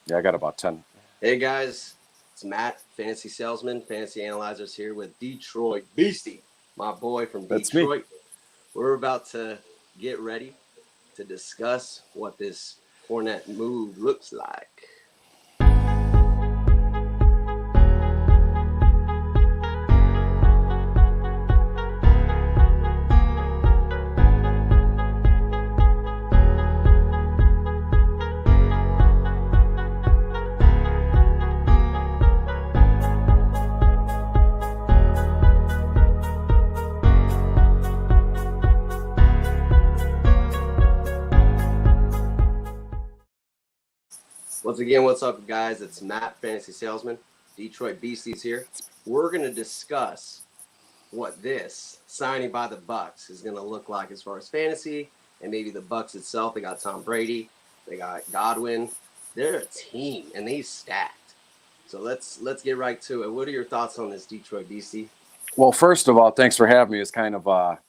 Yeah, I got about 10. Hey guys, it's Matt, fantasy salesman, fantasy analyzers here with Detroit Beastie, my boy from That's me. Detroit. We're about to get ready to discuss what this Fournette move looks like. Once again, what's up, guys? It's Matt, fantasy salesman. Detroit Beasties here. We're going to discuss what this signing by the Bucs is going to look like as far as fantasy and maybe the Bucs itself. They got Tom Brady, they got Godwin. They're a team and they stacked. So let's get right to it. What are your thoughts on this, Detroit Beastie? Well, first of all, thanks for having me. It's kind of a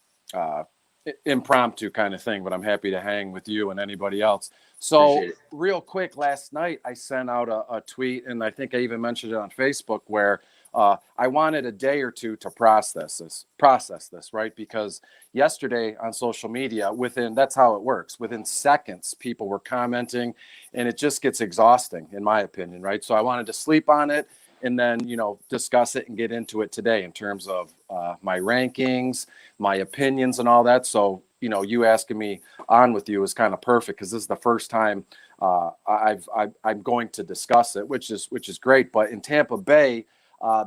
impromptu kind of thing, but I'm happy to hang with you and anybody else. So real quick, last night I sent out a tweet, and I think I even mentioned it on Facebook, where I wanted a day or two to process this, right? Because yesterday on social media, that's how it works. Within seconds, people were commenting, and it just gets exhausting, in my opinion, right? So I wanted to sleep on it and then, discuss it and get into it today in terms of my rankings, my opinions, and all that. So, you asking me on with you is kind of perfect because this is the first time I'm going to discuss it, which is great. But in Tampa Bay,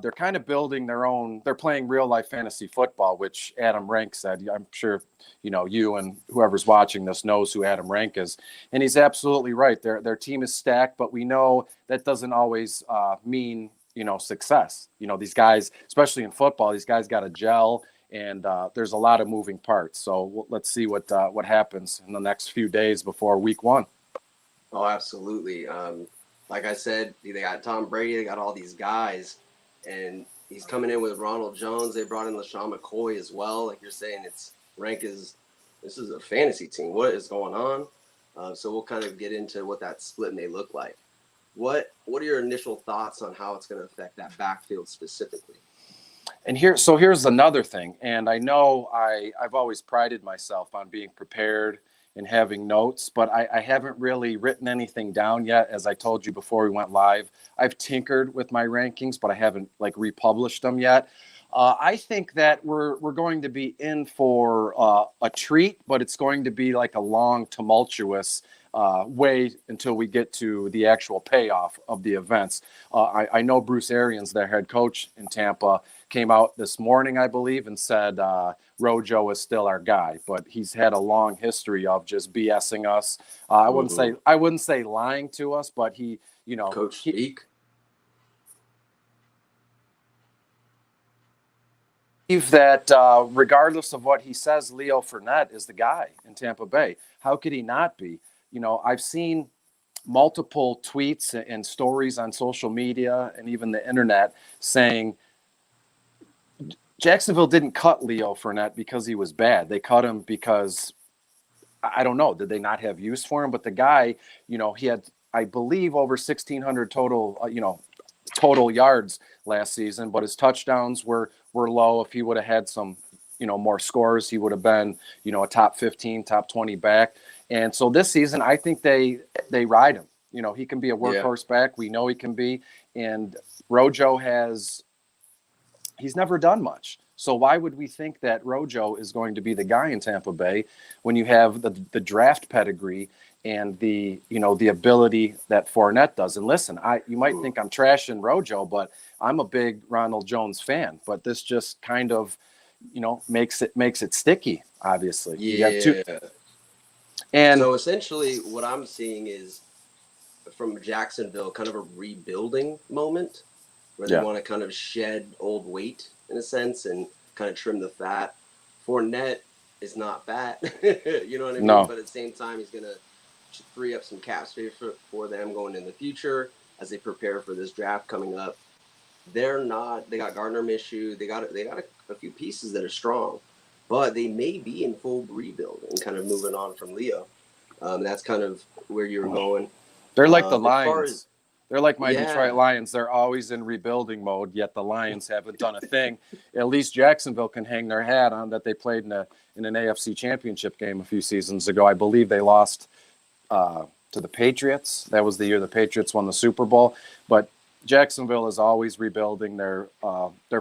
they're kind of building their own. They're playing real life fantasy football, which Adam Rank said. I'm sure you and whoever's watching this knows who Adam Rank is, and he's absolutely right. Their team is stacked, but we know that doesn't always mean success. These guys, especially in football, these guys got to gel, and there's a lot of moving parts. So let's see what happens in the next few days before week 1. Oh, absolutely. Like I said, they got Tom Brady, they got all these guys, and he's coming in with Ronald Jones. They brought in LaShawn McCoy as well. Like you're saying, this is a fantasy team. What is going on? So we'll kind of get into what that split may look like. What are your initial thoughts on how it's going to affect that backfield specifically? And here's another thing. And I know I've always prided myself on being prepared and having notes, but I haven't really written anything down yet. As I told you before we went live, I've tinkered with my rankings, but I haven't republished them yet. I think that we're going to be in for a treat, but it's going to be like a long, tumultuous way until we get to the actual payoff of the events. I know Bruce Arians, their head coach in Tampa, came out this morning, I believe, and said Rojo is still our guy, but he's had a long history of just BSing us. I wouldn't say lying to us, but he, Coach speak. That regardless of what he says, Leo Fournette is the guy in Tampa Bay. How could he not be? I've seen multiple tweets and stories on social media and even the internet saying Jacksonville didn't cut Leo Fournette because he was bad. They cut him because, I don't know, did they not have use for him? But the guy, he had, I believe, over 1,600 total yards last season, but his touchdowns were low. If he would have had some, more scores, he would have been, a top 15, top 20 back. And so this season, I think they ride him. He can be a workhorse back. We know he can be. And Rojo he's never done much. So why would we think that Rojo is going to be the guy in Tampa Bay when you have the draft pedigree and the ability that Fournette does? And listen, you might think I'm trashing Rojo, but I'm a big Ronald Jones fan. But this just kind of, makes it sticky, obviously. Yeah. And so essentially what I'm seeing is from Jacksonville kind of a rebuilding moment where they want to kind of shed old weight in a sense and kind of trim the fat. Fournette is not fat, you know what I mean? No. But at the same time, he's going to free up some cap space for them going in the future as they prepare for this draft coming up. They got Gardner Minshew. They got a few pieces that are strong, but they may be in full rebuild and kind of moving on from Leo. That's kind of where you're going. They're like the Lions. They're like my Yeah. Detroit Lions. They're always in rebuilding mode, yet the Lions haven't done a thing. At least Jacksonville can hang their hat on that they played in an AFC championship game a few seasons ago. I believe they lost to the Patriots. That was the year the Patriots won the Super Bowl. But Jacksonville is always rebuilding. Their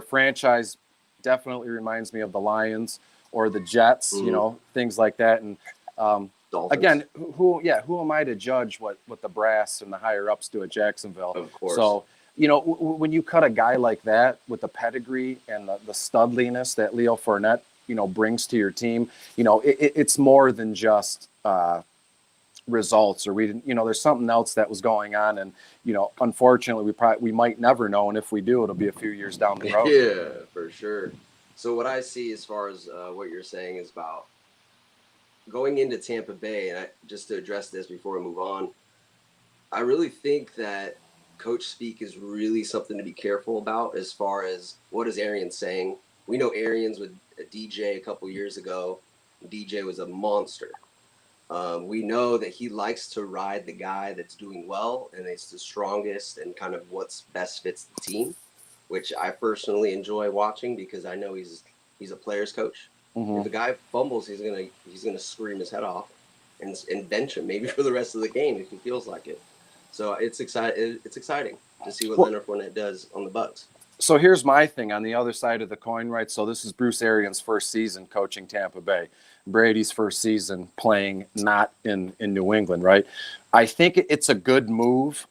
franchise definitely reminds me of the Lions or the Jets, things like that. And again, who am I to judge what the brass and the higher ups do at Jacksonville? Of course. So, when you cut a guy like that with the pedigree and the studliness that Leo Fournette, brings to your team, it's more than just results, or there's something else that was going on, and unfortunately we might never know, and if we do, it'll be a few years down the road. Yeah, for sure. So what I see as far as what you're saying is about going into Tampa Bay, and just to address this before we move on, I really think that coach speak is really something to be careful about as far as what is Arians saying. We know Arians with DJ a couple years ago. DJ was a monster. We know that he likes to ride the guy that's doing well and it's the strongest and kind of what's best fits the team, which I personally enjoy watching because I know he's a player's coach. Mm-hmm. If a guy fumbles, he's gonna scream his head off and bench him maybe for the rest of the game if he feels like it. So it's exciting to see what Leonard Fournette does on the Bucs. So here's my thing on the other side of the coin, right? So this is Bruce Arians' first season coaching Tampa Bay. Brady's first season playing not in New England, right? I think it's a good move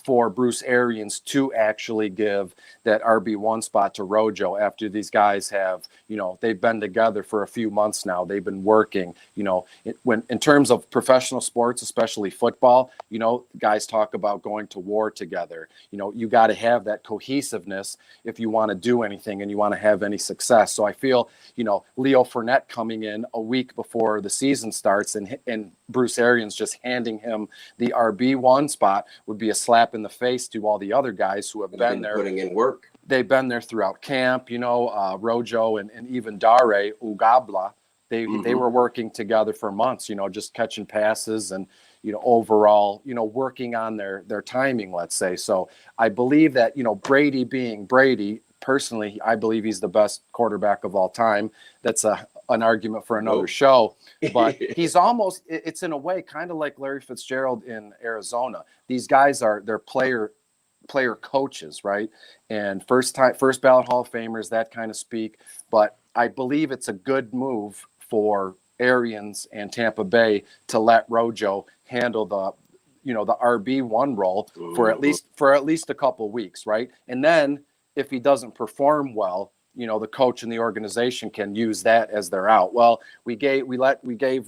for Bruce Arians to actually give that RB1 spot to Rojo after these guys have, they've been together for a few months now. They've been working, when in terms of professional sports, especially football, guys talk about going to war together. You got to have that cohesiveness if you want to do anything and you want to have any success. So I feel, Leo Fournette coming in a week before the season starts and Bruce Arians just handing him the RB1 spot would be a slap in the face to all the other guys who have been there putting in work. They've been there throughout camp, Rojo and even Dare Ugabla. They were working together for months, just catching passes and, overall, working on their timing, let's say. So I believe that, Brady being Brady, personally, I believe he's the best quarterback of all time. That's an argument for another show, but he's almost, it's in a way kind of like Larry Fitzgerald in Arizona. These guys they're player coaches, right? And first ballot Hall of Famers, that kind of speak. But I believe it's a good move for Arians and Tampa Bay to let Rojo handle the RB1 role for at least a couple weeks, right? And then if he doesn't perform well, the coach and the organization can use that as their out. Well, we gave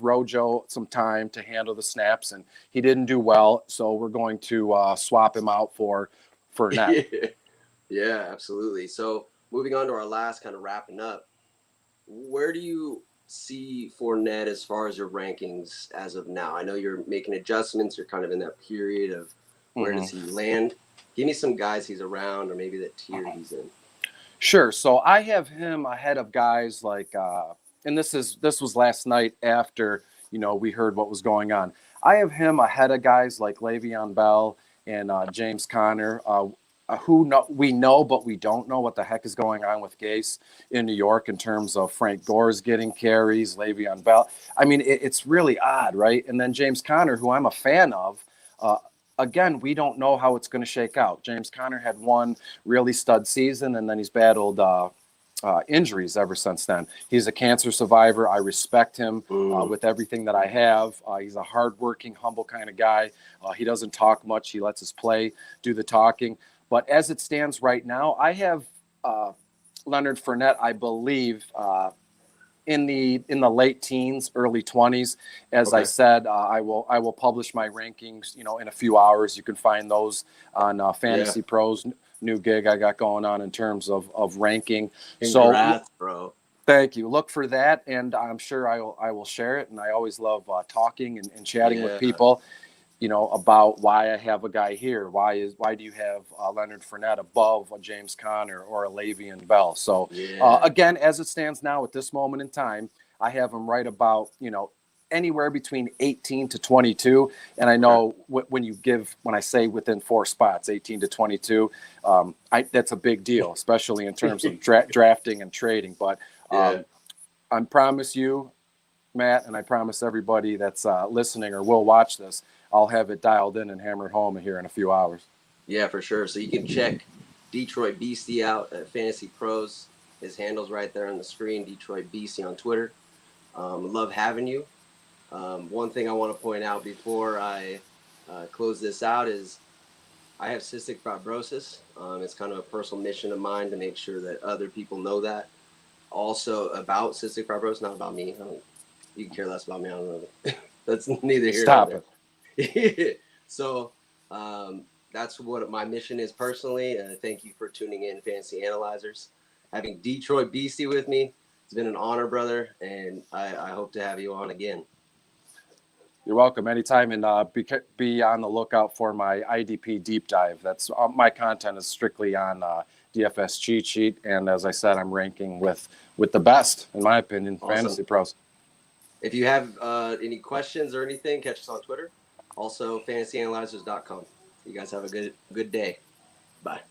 Rojo some time to handle the snaps, and he didn't do well, so we're going to swap him out for Fournette. Yeah, absolutely. So moving on to our last kind of wrapping up, where do you see Fournette as far as your rankings as of now? I know you're making adjustments. You're kind of in that period of where does he land? Give me some guys he's around or maybe that tier he's in. Sure. So I have him ahead of guys like, and this was last night after, we heard what was going on. I have him ahead of guys like Le'Veon Bell and James Conner, we know, but we don't know what the heck is going on with Gase in New York in terms of Frank Gore's getting carries, Le'Veon Bell. I mean, it's really odd, right? And then James Conner, who I'm a fan of, again, we don't know how it's going to shake out. James Conner had one really stud season, and then he's battled injuries ever since then. He's a cancer survivor. I respect him with everything that I have. He's a hardworking, humble kind of guy. He doesn't talk much. He lets his play do the talking. But as it stands right now, I have Leonard Fournette, I believe, in the late teens, early 20s. As I said, I will publish my rankings, in a few hours. You can find those on Fantasy Pros new gig I got going on in terms of ranking. Congrats, bro. Thank you. Look for that, and I'm sure I will share it. And I always love talking and chatting with people, about why I have a guy here. Why do you have Leonard Fournette above a James Conner or a Le'Veon Bell? So again, as it stands now at this moment in time, I have him right about anywhere between 18 to 22. And I know when I say within 4 spots, 18 to 22, that's a big deal, especially in terms of drafting and trading. But I promise you, Matt, and I promise everybody that's listening or will watch this, I'll have it dialed in and hammered home here in a few hours. Yeah, for sure. So you can check Detroit Beastie out at Fantasy Pros. His handle's right there on the screen, Detroit Beastie on Twitter. Love having you. One thing I want to point out before I close this out is I have cystic fibrosis. It's kind of a personal mission of mine to make sure that other people know that. Also about cystic fibrosis, not about me. You can care less about me. I don't know. That's neither here nor there. So that's what my mission is personally. Thank you for tuning in, Fantasy Analyzers. Having Detroit Beastie with me, it's been an honor, brother, and I hope to have you on again. You're welcome anytime, and be on the lookout for my IDP deep dive. That's my content is strictly on DFS cheat sheet, and as I said, I'm ranking with the best, in my opinion, Awesome. Fantasy Pros. If you have any questions or anything, catch us on Twitter. Also, fantasyanalyzers.com. You guys have a good day. Bye.